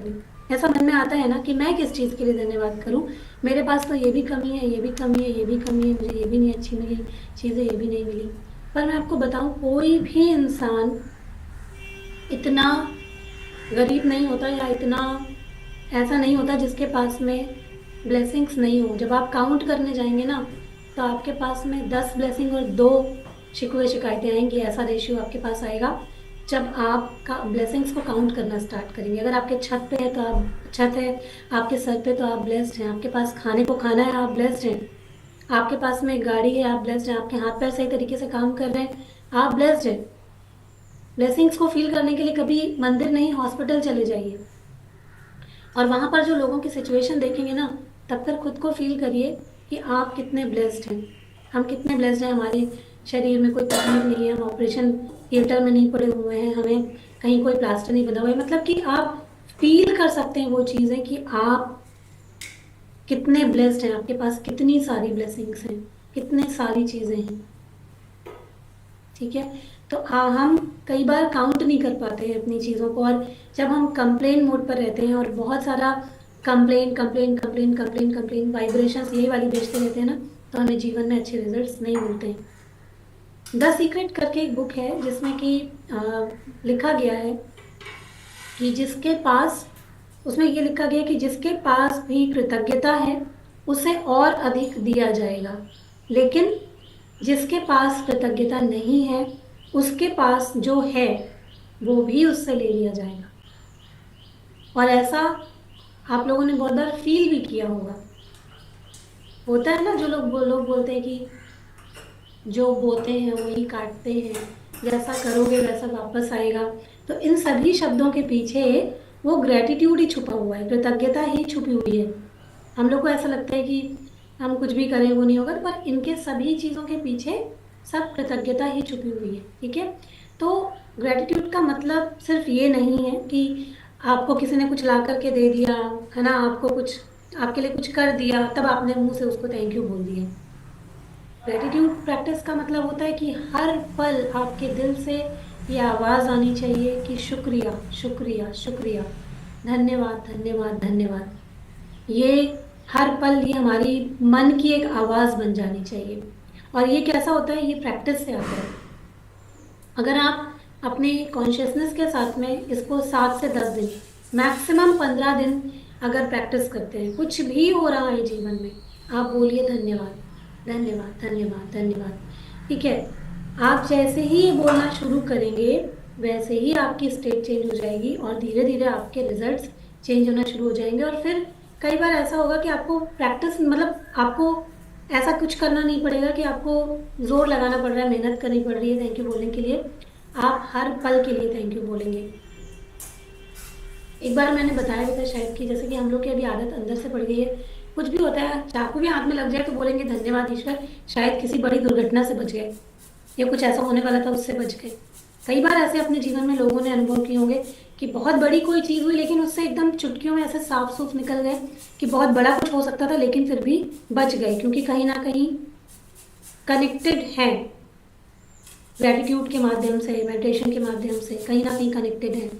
करूँ। ऐसा मन में आता है ना कि मैं किस चीज़ के लिए धन्यवाद करूँ, मेरे पास तो ये भी कमी है, ये भी कमी है, ये भी कमी है, मुझे ये भी नहीं अच्छी मिली चीज़ें, ये भी नहीं मिली। पर मैं आपको बताऊँ, कोई भी इंसान इतना गरीब नहीं होता या इतना ऐसा नहीं होता जिसके पास में ब्लेसिंग्स नहीं हो। जब आप काउंट करने जाएंगे ना, तो आपके पास में 10 ब्लेसिंग और 2 शिकवे शिकायतें आएंगी। ऐसा रेशियो आपके पास आएगा जब आप का ब्लेसिंग्स को काउंट करना स्टार्ट करेंगे। अगर आपके छत पे है तो आप छत है, आपके सर पे तो आप ब्लेस्ड हैं, आपके पास खाने को खाना है आप ब्लेस्ड हैं, आपके पास में गाड़ी है आप ब्लेस्ड हैं, आपके हाथ पैर सही तरीके से काम कर रहे हैं आप ब्लेस्ड हैं। ब्लेसिंग्स को फील करने के लिए कभी मंदिर नहीं, हॉस्पिटल चले जाइए और वहां पर जो लोगों की सिचुएशन देखेंगे ना, तब तक खुद को फील करिए कि आप कितने ब्लेस्ड हैं। हम कितने ब्लेस्ड हैं, हमारे शरीर में कोई तकलीफ नहीं है, हम ऑपरेशन थिएटर में नहीं पड़े हुए हैं, हमें कहीं कोई प्लास्टर नहीं बना हुआ है। मतलब कि आप फील कर सकते हैं वो चीज़ें कि आप कितने ब्लेस्ड हैं, आपके पास कितनी सारी ब्लेसिंग्स हैं, कितने सारी चीज़ें हैं। ठीक है। तो हम कई बार काउंट नहीं कर पाते हैं अपनी चीज़ों को, और जब हम कंप्लेन मोड पर रहते हैं और बहुत सारा complain complain complain complain complain vibrations यही वाली भेजते रहते हैं ना, तो हमें जीवन में अच्छे रिजल्ट्स नहीं मिलते हैं। द सीक्रेट करके एक बुक है जिसमें कि लिखा गया है कि जिसके पास, उसमें ये लिखा गया है कि जिसके पास भी कृतज्ञता है उसे और अधिक दिया जाएगा, लेकिन जिसके पास कृतज्ञता नहीं है उसके पास जो है वो भी उससे ले लिया जाएगा। और ऐसा आप लोगों ने बहुत बार फील भी किया होगा। होता है ना, जो लोग बोलते हैं कि जो बोते हैं वही काटते हैं, जैसा करोगे वैसा वापस आएगा। तो इन सभी शब्दों के पीछे वो ग्रेटिट्यूड ही छुपा हुआ है, कृतज्ञता ही छुपी हुई है। हम लोग को ऐसा लगता है कि हम कुछ भी करें वो नहीं होगा, पर इनके सभी चीज़ों के पीछे सब कृतज्ञता ही छुपी हुई है। ठीक है। तो ग्रेटिट्यूड का मतलब सिर्फ ये नहीं है कि आपको किसी ने कुछ ला करके दे दिया है ना, आपको कुछ, आपके लिए कुछ कर दिया तब आपने मुंह से उसको थैंक यू बोल दिया। ग्रेटिट्यूड प्रैक्टिस का मतलब होता है कि हर पल आपके दिल से ये आवाज़ आनी चाहिए कि शुक्रिया शुक्रिया शुक्रिया, धन्यवाद धन्यवाद धन्यवाद। ये हर पल ये हमारी मन की एक आवाज़ बन जानी चाहिए। और ये कैसा होता है, ये प्रैक्टिस से आता है। अगर आप अपने कॉन्शियसनेस के साथ में इसको 7 से 10 दिन, मैक्सिमम 15 दिन अगर प्रैक्टिस करते हैं, कुछ भी हो रहा है जीवन में, आप बोलिए धन्यवाद धन्यवाद धन्यवाद धन्यवाद। ठीक है। आप जैसे ही ये बोलना शुरू करेंगे वैसे ही आपकी स्टेट चेंज हो जाएगी और धीरे धीरे आपके रिजल्ट्स चेंज होना शुरू हो जाएंगे। और फिर कई बार ऐसा होगा कि आपको प्रैक्टिस, मतलब आपको ऐसा कुछ करना नहीं पड़ेगा कि आपको जोर लगाना पड़ रहा है, मेहनत करनी पड़ रही है थैंक यू बोलने के लिए। आप हर पल के लिए थैंक यू बोलेंगे। एक बार मैंने बताया भी था शायद कि जैसे कि हम लोग की अभी आदत अंदर से पड़ गई है, कुछ भी होता है, चाकू भी हाथ में लग जाए तो बोलेंगे धन्यवाद ईश्वर, शायद किसी बड़ी दुर्घटना से बच गए या कुछ ऐसा होने वाला था उससे बच गए। कई बार ऐसे अपने जीवन में लोगों ने अनुभव किए होंगे कि बहुत बड़ी कोई चीज़ हुई लेकिन उससे एकदम चुटकियों में ऐसे साफ सूफ निकल गए कि बहुत बड़ा कुछ हो सकता था लेकिन फिर भी बच गए, क्योंकि कहीं ना कहीं कनेक्टेड है, ग्रेटिट्यूड के माध्यम से, मेडिटेशन के माध्यम से कहीं ना कहीं कनेक्टेड है।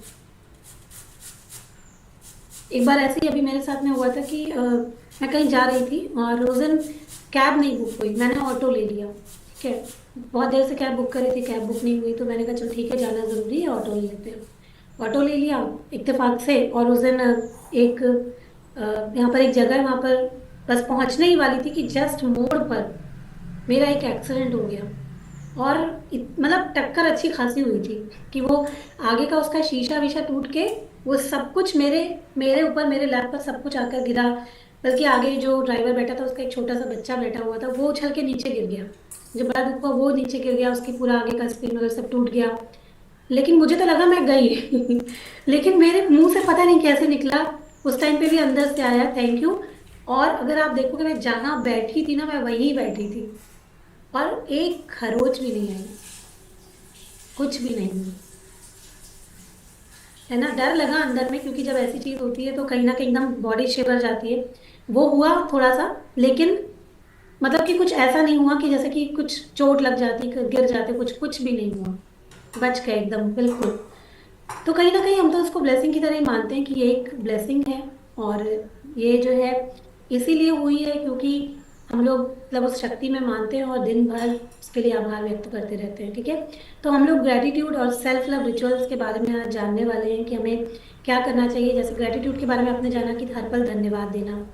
एक बार ऐसे ही अभी मेरे साथ में हुआ था कि मैं कहीं जा रही थी और उस दिन कैब नहीं बुक हुई, मैंने ऑटो ले लिया। ठीक है। बहुत देर से कैब बुक करी थी, कैब बुक नहीं हुई, तो मैंने कहा चलो ठीक है, जाना ज़रूरी है, ऑटो ले लेते हैं। ऑटो ले लिया इत्तेफाक से। और उस दिन एक यहाँ पर एक जगह है, वहाँ पर बस पहुँचने ही वाली थी कि जस्ट मोड़ पर मेरा एक एक्सीडेंट हो गया। और मतलब टक्कर अच्छी खासी हुई थी कि वो आगे का उसका शीशा वीशा टूट के वो सब कुछ मेरे मेरे ऊपर, मेरे लैप पर सब कुछ आकर गिरा। बल्कि आगे जो ड्राइवर बैठा था उसका एक छोटा सा बच्चा बैठा हुआ था, वो उछल के नीचे गिर गया। जो बड़ा दुख हुआ वो नीचे गिर गया, उसकी पूरा आगे का स्क्रीन वगैरह सब टूट गया। लेकिन मुझे तो लगा मैं गई लेकिन मेरे मुंह से पता नहीं कैसे निकला, उस टाइम पे भी अंदर से आया थैंक यू। और अगर आप देखोगे मैं जहाँ बैठी थी ना, मैं वहीं बैठी थी और एक खरोच भी नहीं आई, कुछ भी नहीं हुआ। है ना, डर लगा अंदर में, क्योंकि जब ऐसी चीज होती है तो कहीं ना कहीं एकदम बॉडी शिवर जाती है। वो हुआ थोड़ा सा, लेकिन मतलब कि कुछ ऐसा नहीं हुआ कि जैसे कि कुछ चोट लग जाती, गिर जाते, कुछ कुछ भी नहीं हुआ, बच गए एकदम बिल्कुल। तो कहीं ना कहीं हम तो उसको ब्लेसिंग की तरह ही मानते हैं कि ये एक ब्लेसिंग है। और ये जो है इसीलिए हुई है क्योंकि हम लोग मतलब उस शक्ति में मानते हैं और दिन भर उसके लिए आभार व्यक्त करते रहते हैं। ठीक है, तो हम लोग ग्रेटिट्यूड और सेल्फ लव रिचुअल्स के बारे में आज जानने वाले हैं कि हमें क्या करना चाहिए। जैसे ग्रेटिट्यूड के बारे में आपने जाना कि हर पल धन्यवाद देना,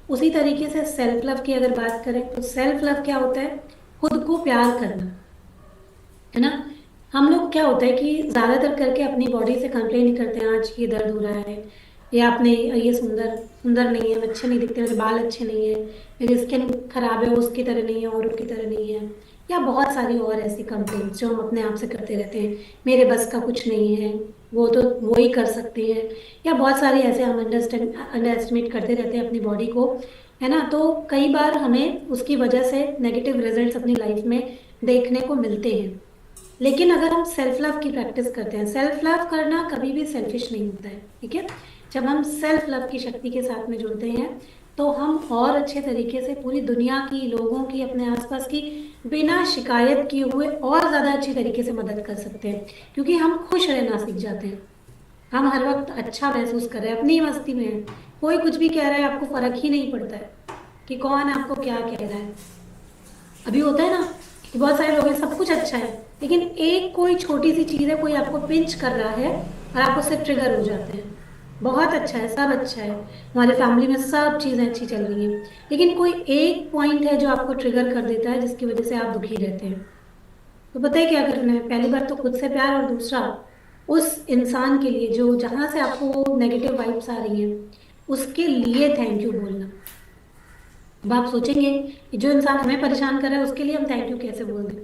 उसी तरीके से सेल्फ लव की अगर बात करें तो सेल्फ लव क्या होता है? खुद को प्यार करना, है ना। हम लोग क्या होता है कि ज्यादातर करके अपनी बॉडी से कंप्लेन ही करते हैं, आज ये दर्द हो रहा है, या अपने ये सुंदर सुंदर नहीं है, अच्छे नहीं दिखते, मेरे बाल अच्छे नहीं है, मेरी स्किन खराब है, वो उसकी तरह नहीं है और उसकी तरह नहीं है, या बहुत सारी और ऐसी कंप्लेन जो हम अपने आप से करते रहते हैं। मेरे बस का कुछ नहीं है, वो तो वो ही कर सकते हैं, या बहुत सारे ऐसे हम अंडर एस्टिमेट करते रहते हैं अपनी बॉडी को, है ना। तो कई बार हमें उसकी वजह से नेगेटिव रिजल्ट्स अपनी लाइफ में देखने को मिलते हैं। लेकिन अगर हम सेल्फ लव की प्रैक्टिस करते हैं, सेल्फ लव करना कभी भी सेल्फिश नहीं होता है। ठीक है, जब हम सेल्फ लव की शक्ति के साथ में जुड़ते हैं तो हम और अच्छे तरीके से पूरी दुनिया की, लोगों की, अपने आसपास की बिना शिकायत किए हुए और ज्यादा अच्छी तरीके से मदद कर सकते हैं, क्योंकि हम खुश रहना सीख जाते हैं। हम हर वक्त अच्छा महसूस कर रहे हैं, अपनी मस्ती में हैं। कोई कुछ भी कह रहा है आपको फर्क ही नहीं पड़ता है कि कौन आपको क्या कह रहा है। अभी होता है ना कि बहुत सारे लोग हैं, सब कुछ अच्छा है, लेकिन एक कोई छोटी सी चीज है, कोई आपको पिंच कर रहा है और आप उससे ट्रिगर हो जाते हैं। बहुत अच्छा है, सब अच्छा है, हमारे फैमिली में सब चीजें अच्छी चल रही हैं, लेकिन कोई एक पॉइंट है जो आपको ट्रिगर कर देता है, जिसकी वजह से आप दुखी रहते हैं। तो पता है क्या करना है? पहली बात तो खुद से प्यार, और दूसरा उस इंसान के लिए जो जहां से आपको वो नेगेटिव वाइब्स आ रही हैं उसके लिए थैंक यू बोलना। अब आप सोचेंगे कि जो इंसान हमें परेशान कर रहा है उसके लिए हम थैंक यू कैसे बोल दें?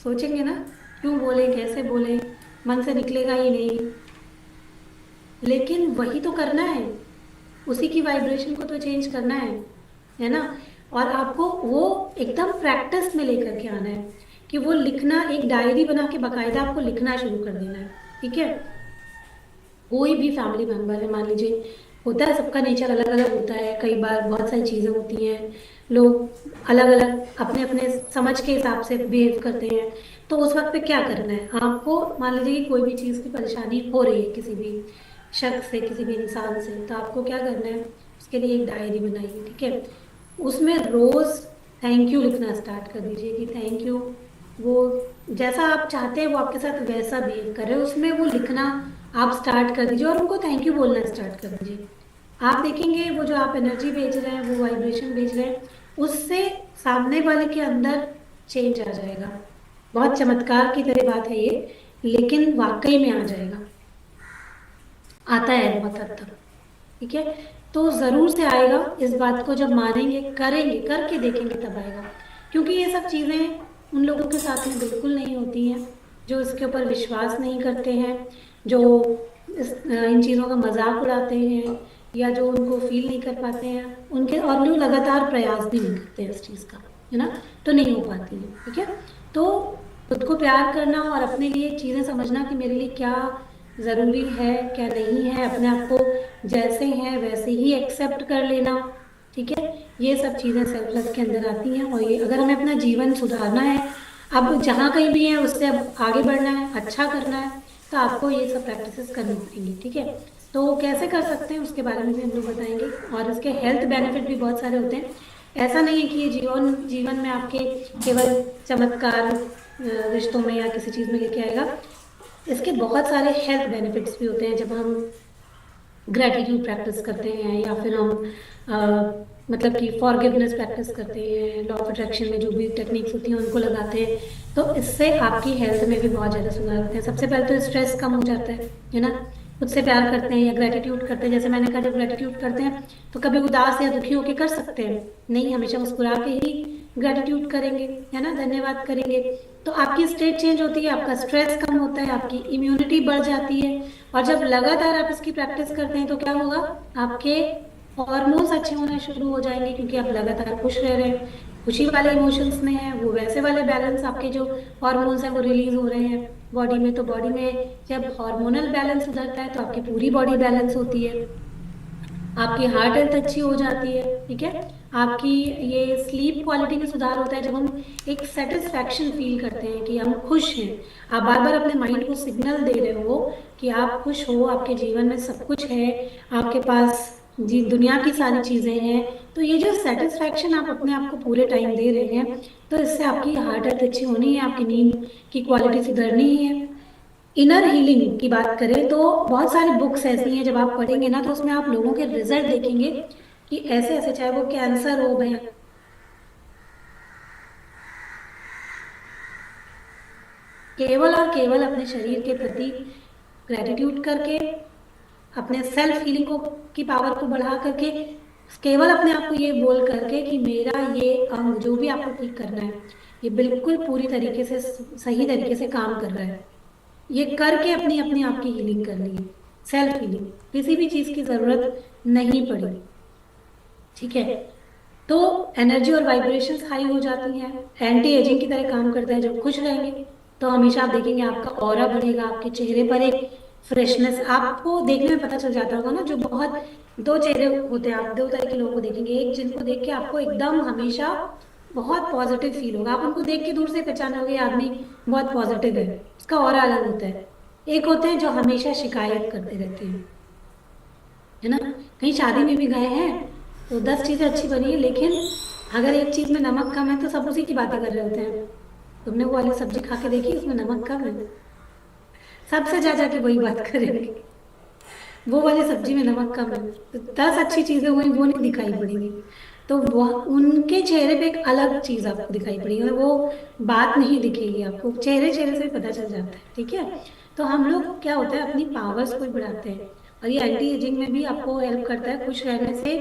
सोचेंगे ना, क्यों बोले, कैसे बोले, मन से निकलेगा ही नहीं। लेकिन वही तो करना है, उसी की वाइब्रेशन को तो चेंज करना है ना। और आपको वो एकदम प्रैक्टिस में लेकर के आना है कि वो लिखना, एक डायरी बना के बाकायदा आपको लिखना शुरू कर देना है। ठीक है, कोई भी फैमिली मेंबर है, मान लीजिए, होता है सबका नेचर अलग अलग होता है, कई बार बहुत सारी चीजें होती हैं, लोग अलग अलग अपने अपने समझ के हिसाब से बिहेव करते हैं। तो उस वक्त पे क्या करना है आपको? मान लीजिए कि कोई भी चीज की परेशानी हो रही है किसी भी शख्स से, किसी भी इंसान से, तो आपको क्या करना है? उसके लिए एक डायरी बनाइए। ठीक है, उसमें रोज थैंक यू लिखना स्टार्ट कर दीजिए कि थैंक यू, वो जैसा आप चाहते हैं वो आपके साथ वैसा बिहेव करे, उसमें वो लिखना आप स्टार्ट कर दीजिए और उनको थैंक यू बोलना स्टार्ट कर दीजिए। आप देखेंगे वो जो आप एनर्जी भेज रहे हैं, वो वाइब्रेशन भेज रहे हैं, उससे सामने वाले के अंदर चेंज आ जाएगा। बहुत चमत्कार की तरह बात है ये, लेकिन वाकई में आ जाएगा, आता है बहुत हद तक। ठीक है, तो जरूर से आएगा। इस बात को जब मानेंगे, करेंगे, करके देखेंगे, तब आएगा। क्योंकि ये सब चीजें उन लोगों के साथ में बिल्कुल नहीं होती हैं जो इसके ऊपर विश्वास नहीं करते हैं, जो इन चीजों का मजाक उड़ाते हैं, या जो उनको फील नहीं कर पाते हैं उनके, और लोग लगातार प्रयास भी नहीं करते हैं इस चीज का, है ना। तो नहीं हो पाती है। ठीक है, तो खुद को प्यार करना और अपने लिए चीजें समझना कि मेरे लिए क्या जरूरी है, क्या नहीं है, अपने आप को जैसे हैं वैसे ही एक्सेप्ट कर लेना। ठीक है, ये सब चीजें सेल्फ लव के अंदर आती हैं। और ये अगर हमें अपना जीवन सुधारना है, अब जहाँ कहीं भी है उससे अब आगे बढ़ना है, अच्छा करना है, तो आपको ये सब प्रैक्टिसेस करनी पड़ेंगी। ठीक है, तो कैसे कर सकते हैं उसके बारे में भी हम लोग बताएंगे। और इसके हेल्थ बेनिफिट भी बहुत सारे होते हैं। ऐसा नहीं है कि ये जीवन जीवन में आपके केवल चमत्कार रिश्तों में या किसी चीज में लेके आएगा। इसके बहुत सारे हेल्थ बेनिफिट्स भी होते हैं जब हम ग्रेटिट्यूड प्रैक्टिस करते हैं, या फिर हम मतलब कि फॉरगिवनेस प्रैक्टिस करते हैं, लॉ ऑफ अट्रैक्शन में जो भी टेक्निक्स होती हैं उनको लगाते हैं, तो इससे आपकी हेल्थ में भी बहुत ज़्यादा सुधार होते हैं। सबसे पहले तो स्ट्रेस कम हो जाता है ना। खुद से प्यार करते हैं या ग्रेटिट्यूड करते हैं, जैसे मैंने कहा, जब ग्रेटिट्यूड करते हैं तो कभी उदास या दुखी होकर कर सकते हैं नहीं, हमेशा मुस्कुरा के ही ग्रेटिट्यूड करेंगे, है ना, धन्यवाद करेंगे। तो आपकी स्टेट चेंज होती है, आपका स्ट्रेस कम होता है, आपकी इम्यूनिटी बढ़ जाती है। और जब लगातार आप इसकी प्रैक्टिस करते हैं तो क्या होगा? आपके हॉर्मोन्स अच्छे होने शुरू हो जाएंगे, क्योंकि आप लगातार खुश रह रहे हैं, खुशी वाले इमोशंस में है, वो वैसे वाले बैलेंस, आपके जो हॉर्मोन्स हैं वो रिलीज हो रहे हैं बॉडी में। तो बॉडी में जब हार्मोनल बैलेंस सुधरता है तो आपकी पूरी बॉडी बैलेंस होती है। आपकी हार्ट हेल्थ अच्छी हो जाती है, ठीक है। आपकी ये स्लीप क्वालिटी में सुधार होता है जब हम एक सेटिस्फैक्शन फील करते हैं कि हम खुश हैं। आप बार बार अपने माइंड को सिग्नल दे रहे हो कि आप खुश हो, आपके जीवन में सब कुछ है, आपके पास जी दुनिया की सारी चीजें हैं। तो ये जो सेटिस्फैक्शन आप अपने आप को पूरे टाइम दे रहे हैं, तो इससे आपकी हार्ट हेल्थ अच्छी होनी है, आपकी नींद की क्वालिटी सुधरनी है। इनर हीलिंग की बात करें तो बहुत सारी बुक्स ऐसी हैं, जब आप पढ़ेंगे ना तो उसमें आप लोगों के रिजल्ट देखेंगे कि ऐसे ऐसे, चाहे वो कैंसर हो गए, केवल और केवल अपने शरीर के प्रति ग्रेटिट्यूड करके, अपने सेल्फ हीलिंग को की पावर को बढ़ा करके, केवल अपने आप को ये बोल करके कि मेरा ये अंग जो भी आपको ठीक करना है ये बिल्कुल पूरी तरीके से सही तरीके से काम कर रहा है, ये करके अपनी अपनी आपकी हीलिंग करनी है। सेल्फ हीलिंग, किसी भी चीज की जरूरत नहीं पड़ी, ठीक है। तो एनर्जी और वाइब्रेशंस हाई हो जाती हैं, एंटी एजिंग की तरह काम करता है। जब खुश रहेंगे तो हमेशा आप देखेंगे आपका ऑरा बढ़ेगा, आपके चेहरे पर एक फ्रेशनेस आपको देखने में पता चल जाता होगा ना। जो बहुत दो चेहरे होते हैं, आप दो तरह के लोगों को देखेंगे, एक जिनको देख के आपको एकदम हमेशा बहुत पॉजिटिव फील होगा, आप उनको देख के दूर से पहचानोगे ये आदमी बहुत पॉजिटिव है, उसका ऑरा अलग होता है। एक होते हैं जो हमेशा शिकायत करते रहते हैं, है ना। कहीं शादी में भी गए हैं तो 10 चीजें अच्छी बनी है, लेकिन अगर एक चीज में नमक कम है तो सब उसी की बातें कर रहे होते हैं। तुमने वो वाली सब्जी खा के देखी, उसमें नमक कम है, सबसे ज्यादा की वही बात करेंगे, वो वाली सब्जी में नमक कम है। तो 10 अच्छी चीजें हुई, वो नहीं दिखाई पड़ेगी, तो वो उनके चेहरे पे एक अलग चीज आपको दिखाई पड़ेगी, और वो बात नहीं दिखेगी आपको, चेहरे चेहरे से पता चल जाता है, ठीक है। तो हम लोग क्या होता है अपनी पावर्स को बढ़ाते हैं, और ये एंटी एजिंग में भी आपको हेल्प करता है खुश रहने से,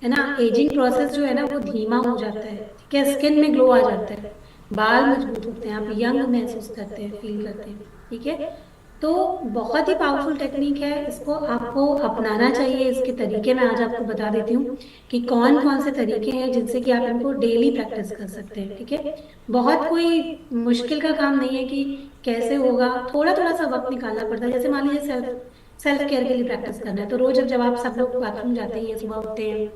है ना। एजिंग प्रोसेस जो है ना वो धीमा हो जाता है, ठीक है। स्किन में ग्लो आ जाता है, बाल मजबूत होते हैं, आप यंग महसूस करते हैं, फील करते हैं, ठीक है। तो बहुत ही पावरफुल टेक्निक है, इसको आपको अपनाना चाहिए। इसके तरीके मैं आज आपको बता देती हूँ कि कौन कौन से तरीके हैं जिनसे कि आप इनको डेली प्रैक्टिस कर सकते हैं, ठीक है। बहुत कोई मुश्किल का काम नहीं है कि कैसे होगा, थोड़ा थोड़ा सा वक्त निकालना पड़ता है। जैसे मान लीजिए सेल्फ सेल्फ केयर के लिए प्रैक्टिस करना है, तो रोज जब आप सब लोग बाथरूम जाते हैं, सुबह उठते हैं,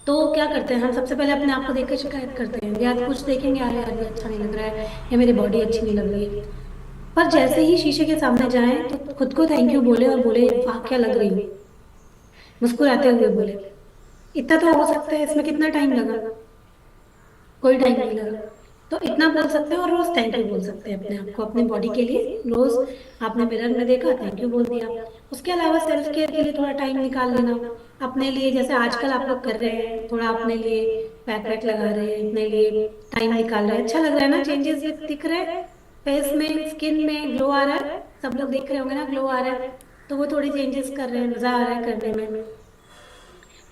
तो क्या करते हैं हम सबसे पहले अपने आप को देख के शिकायत करते हैं, या कुछ देखेंगे अरे यार ये अच्छा नहीं लग रहा है, या मेरी बॉडी अच्छी नहीं लग रही है। पर जैसे ही शीशे के सामने जाएं तो खुद को थैंक यू बोले, और बोले वाह क्या लग रही हो, मुस्कुराते हुए बोले। इतना तो हो सकता है, इसमें कितना टाइम लगा, कोई टाइम नहीं लगा। तो इतना बोल सकते हैं, और रोज थैंक यू बोल सकते हैं अपने आप को, अपनी बॉडी के लिए। रोज आपने मिरर में देखा, थैंक यू बोल दिया। उसके अलावा सेल्फ केयर के लिए थोड़ा टाइम निकाल लेना अपने लिए, जैसे आजकल आप लोग कर रहे हैं, थोड़ा अपने लिए पैक वैक लगा रहे हैं, अपने लिए टाइम निकाल रहे हैं, अच्छा लग रहा है ना, चेंजेस दिख रहे हैं फेस में, स्किन में ग्लो आ रहा है, सब लोग देख रहे होंगे ना ग्लो आ रहा है, तो वो थोड़ी चेंजेस कर रहे हैं, मजा आ रहा है करने में,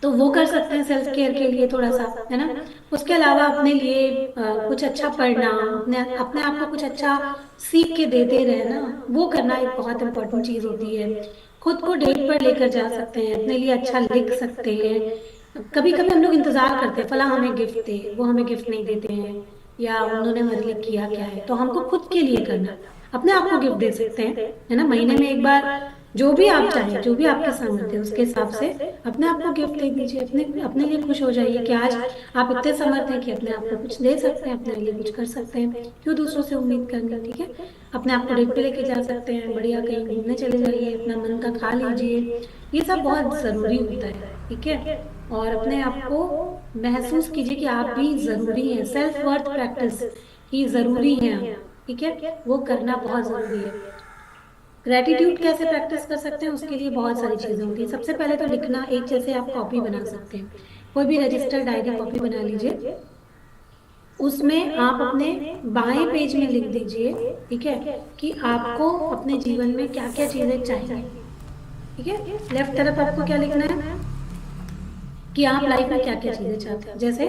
तो वो कर सकते हैं सेल्फ केयर के लिए थोड़ा सा, है ना। उसके अलावा अपने लिए कुछ अच्छा पढ़ना, अपने अपने आप को कुछ अच्छा सीख के देते रहना, वो करना एक बहुत इंपॉर्टेंट चीज होती है। खुद को डेट पर लेकर जा सकते हैं, अपने लिए अच्छा लिख सकते हैं। कभी कभी हम लोग इंतजार करते हैं फला हमें गिफ्ट दे, वो हमें गिफ्ट नहीं देते हैं, या उन्होंने हमारे लिए किया क्या है, तो हमको खुद के लिए करना, अपने आप को गिफ्ट दे सकते हैं, है ना। महीने में एक बार जो भी आप चाहें, जो भी आपके सामर्थ्य है उसके हिसाब से अपने आप को गिफ्ट दे दीजिए, अपने अपने लिए खुश हो जाइए कि आज आप इतने समर्थ हैं कि अपने आप को कुछ दे सकते हैं, अपने लिए कुछ कर सकते हैं, क्यों दूसरों से उम्मीद करनी, ठीक है। अपने आप को डेट पे लेके जा सकते हैं, बढ़िया कहीं घूमने चले जाइए, अपना मन का खा लीजिए, ये सब बहुत जरूरी होता है, ठीक है। और अपने आप को महसूस कीजिए कि आप भी जरूरी हैं, सेल्फ वर्थ प्रैक्टिस की जरूरी है, ठीक है, वो करना बहुत जरूरी है। ग्रेटिट्यूड कैसे प्रैक्टिस कर सकते हैं, उसके लिए बहुत सारी चीजें होती हैं। सबसे पहले तो लिखना, एक जैसे आप कॉपी बना सकते हैं, कोई भी रजिस्टर डायरी कॉपी बना लीजिए, उसमें आप अपने बाएं पेज में लिख दीजिए, ठीक है, कि आपको अपने जीवन में क्या क्या चीजें चाहिए, ठीक है। लेफ्ट तरफ आपको क्या लिखना है कि आप लाइफ में क्या क्या चीजें चाहते हैं। जैसे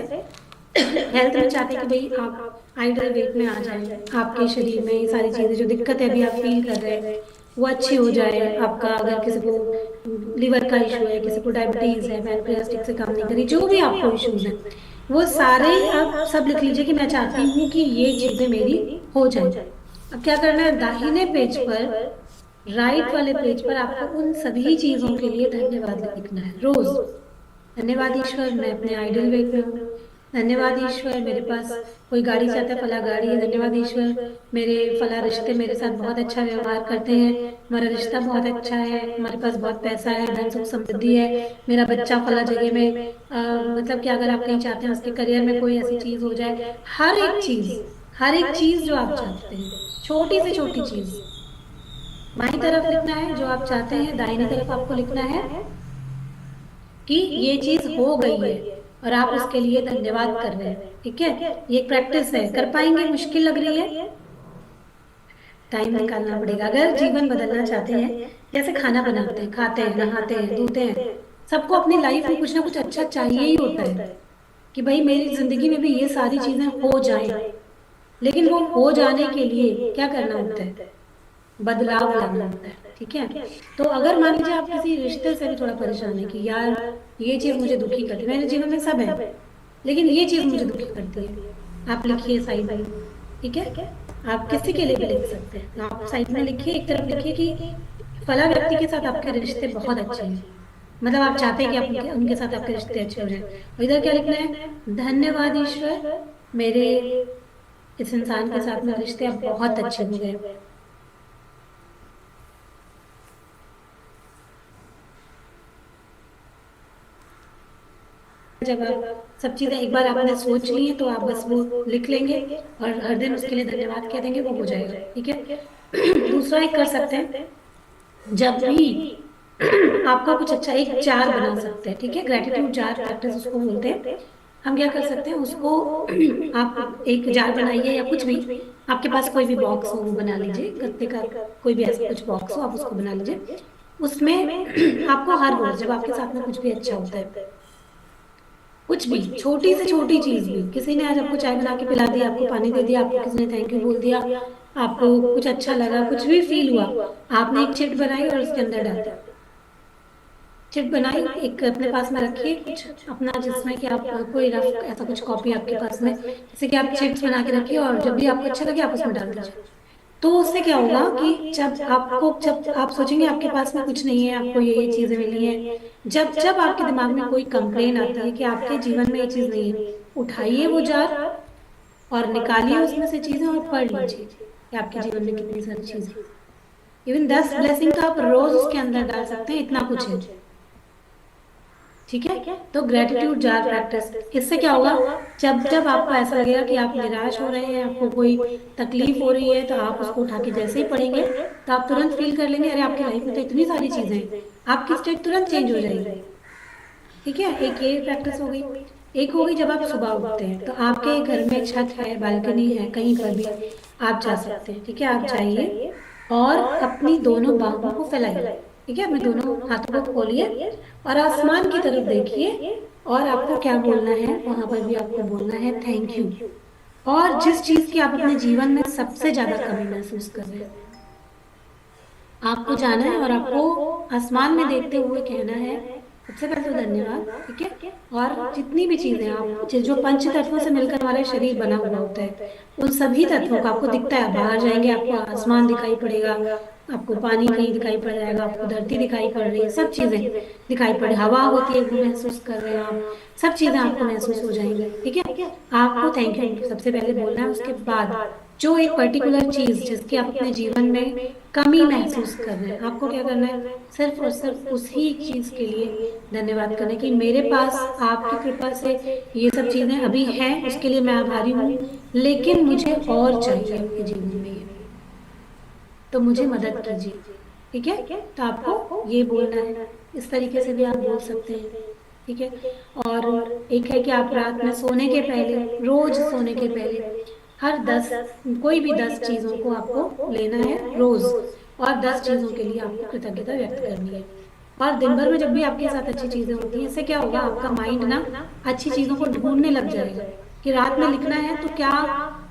हेल्थ में चाहते हैं कि भाई आप आइडियल वेट में आ जाए, आपके शरीर में ये सारी चीजें जो दिक्कत है अभी आप फील कर रहे हैं वो अच्छी हो जाए। आपका अगर किसी को लिवर का इशू है, किसी को डायबिटीज है, पैनक्रियास ठीक से काम नहीं करी, जो भी आपको इश्यूज हैं वो सारे आप सब लिख लीजिए कि मैं चाहती हूँ कि ये चीजें मेरी हो जाए। अब क्या करना है, दाहिने पेज पर राइट वाले पेज पर आपको उन सभी चीजों के लिए धन्यवाद लिखना है रोज। धन्यवाद ईश्वर, मैं अपने आइडल वेट में हूँ। धन्यवाद ईश्वर, मेरे पास कोई गाड़ी चाहता है, फला गाड़ी है। धन्यवाद ईश्वर, मेरे फला रिश्ते मेरे साथ बहुत अच्छा व्यवहार करते हैं, हमारा रिश्ता बहुत अच्छा है, हमारे पास बहुत पैसा है, धन सुख समृद्धि है। मेरा बच्चा फला जगह में मतलब कि अगर आप कहीं चाहते हैं उसके करियर में कोई ऐसी चीज हो जाए, हर एक चीज, हर एक चीज जो आप चाहते हैं, छोटी से छोटी चीज बाईं तरफ लिखना है जो आप चाहते हैं, दाहिनी तरफ आपको लिखना है कि ये चीज हो गई है और आप उसके लिए धन्यवाद कर रहे हैं। ठीक है, ये एक प्रैक्टिस है, कर पाएंगे? मुश्किल लग रही है? टाइम निकालना पड़ेगा अगर जीवन बदलना चाहते हैं। जैसे खाना बनाते हैं, खाते हैं, नहाते हैं, धोते हैं, सबको अपनी लाइफ में कुछ ना कुछ अच्छा चाहिए ही होता है कि भाई मेरी जिंदगी में भी ये सारी चीजें हो जाएं। लेकिन वो हो जाने के लिए क्या करना होता है? बदलाव लाना होता है। ठीक है, तो अगर मान लीजिए आप किसी रिश्ते से भी थोड़ा परेशान है कि यार ये चीज मुझे दुखी करती है, मेरे जीवन में सब है लेकिन ये चीज मुझे दुखी करती है, आप लिखिए साइड में। ठीक है, आप किसी के लिए भी लिख सकते हैं, तो आप साइड में लिखिए, एक तरफ लिखिए कि फला व्यक्ति के साथ आपके रिश्ते बहुत अच्छे हैं, मतलब आप चाहते हैं कि आप उनके साथ आपके रिश्ते अच्छे हो जाए। और इधर क्या लिखना है? धन्यवाद ईश्वर, मेरे इस इंसान के साथ में रिश्ते अब बहुत अच्छे हो गए। जब आप सब चीजें एक बार आपने सोच ली हैं तो आप बस वो लिख लेंगे और हर दिन उसके लिए धन्यवाद कह देंगे, वो हो जाएगा। ठीक है। दूसरा एक कर सकते हैं, जब भी आपका कुछ अच्छा, एक जार बना सकते हैं। ठीक है, ग्रेटिट्यूड जार प्रैक्टिस उसको बोलते हैं। हम क्या कर सकते हैं उसको आप एक जार बनाइए या कुछ भी, आपके पास कोई भी बॉक्स हो वो बना लीजिए, गत्ते का कोई भी ऐसा कुछ बॉक्स हो आप उसको बना लीजिए। उसमें आपको हर रोज जब आपके साथ में कुछ भी अच्छा होता है, कुछ भी छोटी से छोटी चीज भी, किसी ने आज आपको चाय बना के पिला दिया, आपको पानी दे दिया, आपको किसी ने थैंक यू बोल दिया, आपको कुछ अच्छा लगा, कुछ भी फील हुआ, आपने एक चिट बनाई और उसके अंदर डाल दिया। चिट बनाई, एक अपने पास में रखिए कुछ अपना, जिसमें कि आप कोई रफ ऐसा कुछ कॉपी आपके पास में, जैसे कि आप चिट्स बना के रखिए और जब भी आपको अच्छा लगे आप उसमें डाल दीजिए। तो उससे क्या होगा कि जब आप सोचेंगे आपके पास में कुछ नहीं है, आपको ये चीजें मिली हैं, जब जब आपके दिमाग में कोई कंप्लेन आती है कि आपके जीवन में ये चीज नहीं है, उठाइए वो जार और निकालिए उसमें से चीजें और पढ़ लीजिए कि आपके जीवन में कितनी सारी चीजें। इवन 10 ब्लेसिंग का आप रोज उसके अंदर डाल सकते हैं, इतना कुछ है। ठीक है, तो ग्रेटिट्यूड जार प्रैक्टिस, इससे क्या होगा? जब जब आपको ऐसा लगेगा कि आप निराश हो रहे हैं, आपको कोई तकलीफ हो रही है, तो आप उसको उठा के जैसे ही पढ़ेंगे तो आप तुरंत फील कर लेंगे, अरे आपकी लाइफ में तो इतनी सारी चीजें हैं, आपकी स्टेट तुरंत चेंज हो जाएगी। ठीक है, एक ये प्रैक्टिस हो गई। एक हो गई जब आप सुबह उठते हैं तो आपके घर में छत है, बालकनी है, कहीं पर भी आप जा सकते हैं। ठीक है, आप जाइए और अपनी दोनों बाहों को फैलाइए। ठीक है, अपने दोनों हाथों को खोलिए और आसमान की तरफ देखिए और आपको क्या बोलना है? वहां पर भी आपको बोलना है थैंक यू। और जिस चीज की आप अपने जीवन में सबसे ज्यादा कमी महसूस कर रहे हैं, आपको जाना है और आपको आसमान में देखते हुए कहना है सबसे पहले तो धन्यवाद। ठीक है, और जितनी भी चीजें आप जो पंच तत्वों से मिलकर हमारा शरीर बना हुआ होता है, उन सभी तत्वों का आपको दिखता है, बाहर जाएंगे आपको आसमान दिखाई पड़ेगा, आपको पानी कहीं दिखाई पड़ जाएगा, आपको धरती दिखाई पड़ रही है, सब चीजें दिखाई पड़, हवा होती है वो महसूस कर रहे हैं आप, सब चीजें आपको महसूस हो जाएंगी। ठीक है, आपको थैंक यू सबसे पहले बोलना है। उसके बाद जो एक पर्टिकुलर चीज जिसकी आप अपने जीवन में कमी महसूस कर रहे हैं, आपको क्या करना है? सिर्फ और सिर्फ उसी चीज के लिए धन्यवाद करना कि मेरे पास आपकी कृपा से ये सब चीजें अभी हैं, उसके लिए मैं आभारी हूँ, लेकिन मुझे और चाहिए अपने जीवन में ये, तो मुझे मदद कीजिए। ठीक है, तो आपको ये बोलना है, इस तरीके से भी आप बोल सकते हैं। ठीक है, और एक है कि आप रात में सोने के पहले, रोज सोने के पहले हर 10, कोई भी 10 चीजों को आपको लेना है रोज, और 10 चीजों के लिए आपको कृतज्ञता व्यक्त करनी है। और दिन भर में जब भी आपके साथ अच्छी चीजें होती हैं, इससे क्या होगा? आपका माइंड ना अच्छी चीजों को ढूंढने लग जाएगा कि रात में लिखना है तो क्या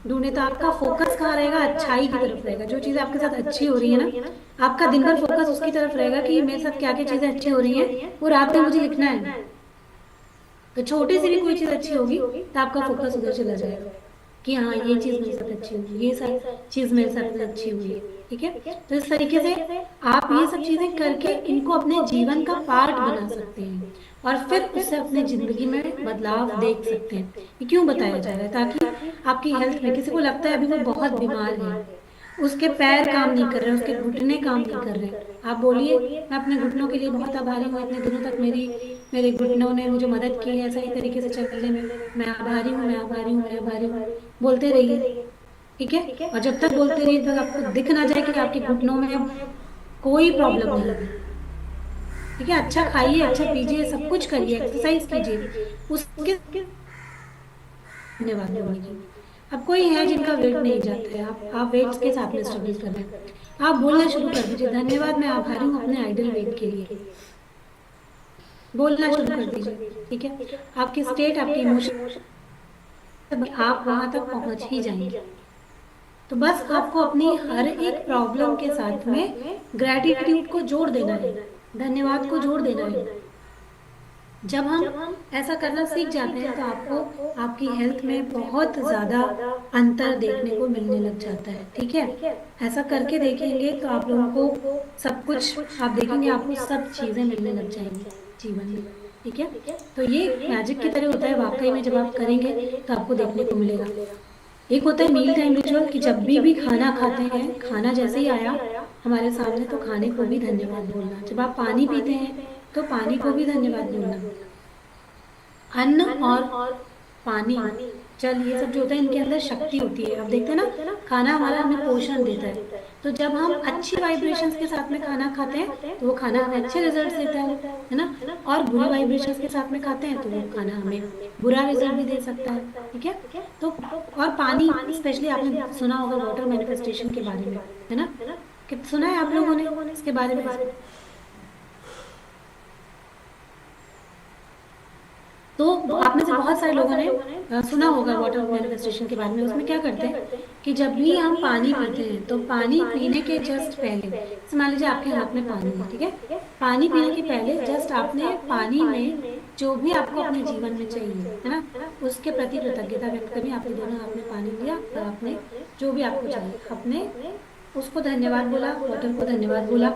ढूंढे, तो आपका फोकस कहाँ रहेगा? अच्छाई की तरफ रहेगा। जो चीजें आपके साथ अच्छी हो रही है ना, आपका दिन भर फोकस उसकी तरफ रहेगा कि मेरे साथ क्या क्या चीजें अच्छी हो रही हैं, वो रात में मुझे लिखना है। तो छोटी सी भी कोई चीज अच्छी होगी तो आपका फोकस उधर चला जाएगा। कि हाँ ये चीज मेरे साथ अच्छी हुई, ये सब चीज मेरे साथ अच्छी हुई है। ठीक है, तो इस तरीके से आप ये सब चीजें करके इनको अपने जीवन का पार्ट बना सकते हैं और फिर उससे अपने जिंदगी में बदलाव देख सकते हैं। ये क्यों बताया जा रहा है? ताकि आपकी हेल्थ में, किसी को लगता है अभी वो बहुत बीमार है, उसके पैर काम नहीं कर रहे, उसके घुटने काम नहीं कर रहे, आप बोलिए मैं अपने घुटनों के लिए बहुत आभारी हूँ, इतने दिनों तक मेरे घुटनों ने मुझे मदद की है सही तरीके से चलने में, मैं आभारी हूँ, मैं आभारी हूँ, मैं आभारी हूँ, बोलते रहिए। ठीक है, और जब तक बोलते रहिए तब आपको दिख ना जाए कि आपके घुटनों में कोई प्रॉब्लम नहीं है। ठीक है, अच्छा खाइए, अच्छा पीजिए, सब कुछ करिए, एक्सरसाइज कीजिए, उसके धन्यवाद बोलने की। अब कोई है जिनका वेट नहीं जाता है, आप वेट्स के साथ में स्ट्रगल कर रहे हैं, आप बोलना शुरू कर दीजिए, धन्यवाद मैं आभारी हूँ अपने आइडियल वेट के लिए, बोलना शुरू कर दीजिए। ठीक है, आपकी स्टेट, आपके इमोशन, आप वहां तक पहुंच ही जाएंगे। तो बस आपको अपनी हर एक प्रॉब्लम के साथ में ग्रेटिट्यूड को जोड़ देना है, धन्यवाद को जोड़ देना है। जब हम ऐसा करना सीख जाते हैं तो आपको आपकी हेल्थ में बहुत ज्यादा अंतर देखने को मिलने लग जाता है। ठीक है, ऐसा करके देखेंगे तो आप लोगों को सब कुछ, आप देखेंगे आपको सब चीजें मिलने लग जाएंगी जीवन में। ठीक है, तो ये मैजिक की तरह होता है वाकई में, जब आप करेंगे तो आपको देखने को मिलेगा। एक होता है मील टाइम रिचुअल कि जब भी खाना खाते हैं, खाना जैसे ही आया हमारे सामने तो खाने को भी धन्यवाद बोलना। जब आप पानी पीते हैं तो पानी को भी धन्यवाद बोलना। अन्न और पानी, जल, ये सब जो होता है इनके अंदर शक्ति होती है। आप देखते हैं ना, खाना हमारा हमें पोषण देता है, तो जब हम अच्छी वाइब्रेशंस के साथ में खाना खाते हैं तो वो खाना हमें अच्छे रिजल्ट्स देता है ना, और बुरी वाइब्रेशंस के साथ में खाते हैं तो वो खाना हमें बुरा रिजल्ट भी दे सकता है। ठीक है, तो और पानी स्पेशली आपने सुना होगा वाटर मैनिफेस्टेशन के बारे में, है ना, कि सुना है आप लोगों ने इसके बारे में? तो आप में से बहुत सारे लोगों ने सुना होगा वाटर मैनिफेस्टेशन के बारे में। उसमें क्या करते हैं कि जब भी हम पानी पीते हैं तो पानी पीने के जस्ट पहले, जैसे मान लीजिए आपके हाथ में पानी है, ठीक है, पानी पीने के पहले जस्ट आपने पानी में जो भी आपको अपने जीवन में चाहिए, है ना, उसके प्रति कृतज्ञता व्यक्त करनी। आपने दोनों हाथ में पानी लिया और आपने जो भी आपको चाहिए अपने उसको धन्यवाद बोला, वाटर को धन्यवाद बोला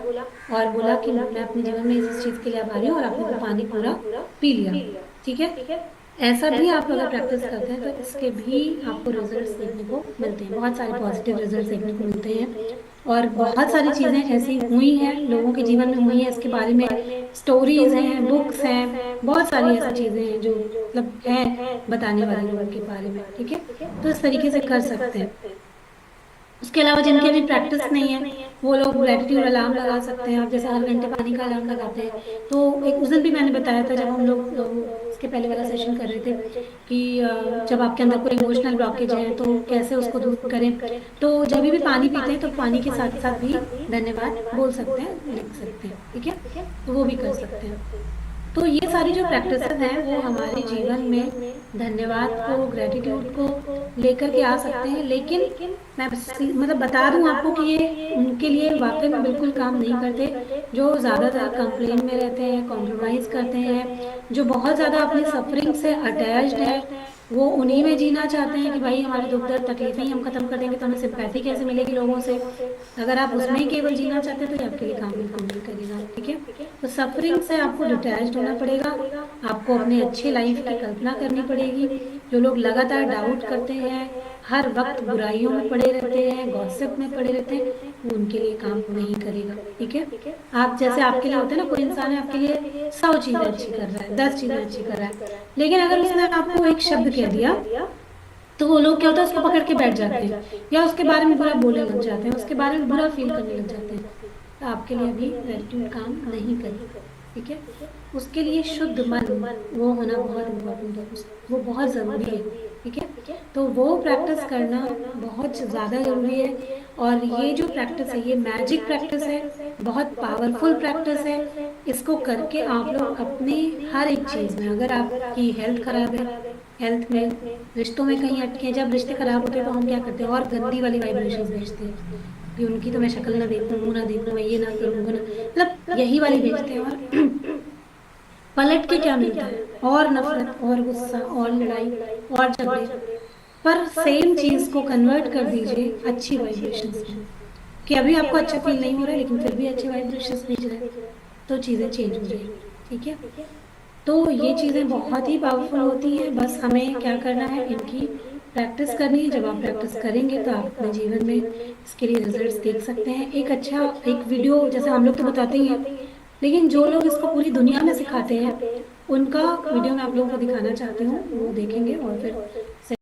और बोला कि मैं अपने जीवन में इस चीज के लिए आभारी हूँ, और आपने वो पानी पूरा पी लिया। ठीक है, ऐसा भी आप अगर प्रैक्टिस करते हैं तो इसके भी आपको रिजल्ट्स देखने को मिलते हैं, बहुत सारे पॉजिटिव रिजल्ट्स देखने को मिलते हैं। और बहुत सारी चीजें ऐसी हुई हैं, लोगों के जीवन में हुई हैं, इसके बारे में स्टोरीज हैं, बुक्स हैं, बहुत सारी ऐसी चीजें हैं जो मतलब हैं बताने वाले लोगों के बारे में। ठीक है, तो इस तरीके से कर सकते हैं। उसके अलावा जिनकी अभी प्रैक्टिस नहीं है वो लोग ग्रेटिट्यूड अलार्म लगा सकते हैं। आप जैसे हर घंटे पानी का अलार्म लगाते हैं, तो एक उस दिन भी मैंने बताया था जब हम लोग इसके पहले वाला सेशन कर रहे थे कि जब आपके अंदर कोई इमोशनल ब्लॉकेज है तो कैसे उसको दूर करें। तो जब भी पानी पीते हैं तो पानी के साथ साथ भी धन्यवाद बोल सकते हैं, लिख सकते हैं। ठीक है, तो वो भी कर सकते हैं। तो ये सारी जो प्रैक्टिसेस हैं वो हमारे जीवन में धन्यवाद को, ग्रेटिट्यूड को लेकर के आ सकते हैं। लेकिन मैं मतलब बता दूं आपको कि ये उनके लिए वाकई में बिल्कुल काम नहीं करते जो ज़्यादातर कंप्लेन में रहते हैं, कॉम्प्रोमाइज़ करते हैं, जो बहुत ज़्यादा अपनी सफरिंग से अटैच्ड है, वो उन्हीं में जीना चाहते हैं कि भाई हमारे दुख दर्द तकलीफें ही हम खत्म कर देंगे तो हमें सिंपैथी कैसे मिलेगी लोगों से। अगर आप उसमें ही केवल जीना चाहते हैं तो ये आपके लिए काम बिल्कुल नहीं करेगा। ठीक है, तो सफरिंग से आपको डिटैच होना पड़ेगा, आपको अपने अच्छे लाइफ की कल्पना करनी पड़ेगी। जो लोग लगातार डाउट करते हैं, हर वक्त बुराइयों में पड़े रहते हैं, गॉसिप में पड़े रहते हैं, वो उनके लिए काम नहीं करेगा। ठीक है, आप जैसे आपके लिए होते हैं ना, कोई इंसान है आपके लिए 100 चीजें अच्छी कर रहा है, 10 चीजें अच्छी कर रहा है, लेकिन अगर उसने आपको एक शब्द कह दिया तो वो लोग क्या होता है उसको पकड़ के बैठ जाते हैं या उसके बारे में बुरा बोलने लग जाते हैं, उसके बारे में बुरा फील करने लग जाते हैं। तो आपके लिए अभी ग्रेटिट्यूड काम नहीं करेगा। ठीक है, उसके लिए शुद्ध मन वो होना बहुत इम्पोर्टेंट है, वो बहुत ज़रूरी है। ठीक है, तो वो प्रैक्टिस करना बहुत ज़्यादा ज़रूरी है। और ये जो प्रैक्टिस है ये मैजिक प्रैक्टिस है, बहुत पावरफुल प्रैक्टिस है। इसको करके आप लोग अपने हर एक चीज़ में, अगर आपकी हेल्थ खराब है, हेल्थ में, रिश्तों में कहीं अटके, जब रिश्ते खराब होते हैं तो हम क्या करते हैं और गंदी वाली वाइब्रेशन भेजते हैं कि उनकी तो मैं शक्ल ना देखूं, मुंह ना देखूं, मैं ये ना करूँ, वो ना, मतलब यही वाली भेजते हैं। और पलट के क्या मिलता है? और नफरत और गुस्सा और लड़ाई और झगड़े पर सेम चीज़ को कन्वर्ट कर दीजिए अच्छी वाइब्रेशंस में, कि अभी आपको अच्छा फील नहीं हो रहा है लेकिन फिर भी अच्छे वाइब्रेशंस भेज रहे हैं, तो चीज़ें चेंज हो जाएगी। ठीक है, तो ये चीज़ें बहुत ही पावरफुल होती हैं। बस हमें क्या करना है, इनकी प्रैक्टिस करनी है। जब आप प्रैक्टिस करेंगे तो आप अपने जीवन में इसके लिए रिजल्ट्स देख सकते हैं। एक अच्छा एक वीडियो, जैसे हम लोग तो बताते ही हैं, लेकिन जो लोग इसको पूरी दुनिया में सिखाते हैं उनका वीडियो मैं आप लोगों को दिखाना चाहती हूँ, वो देखेंगे और फिर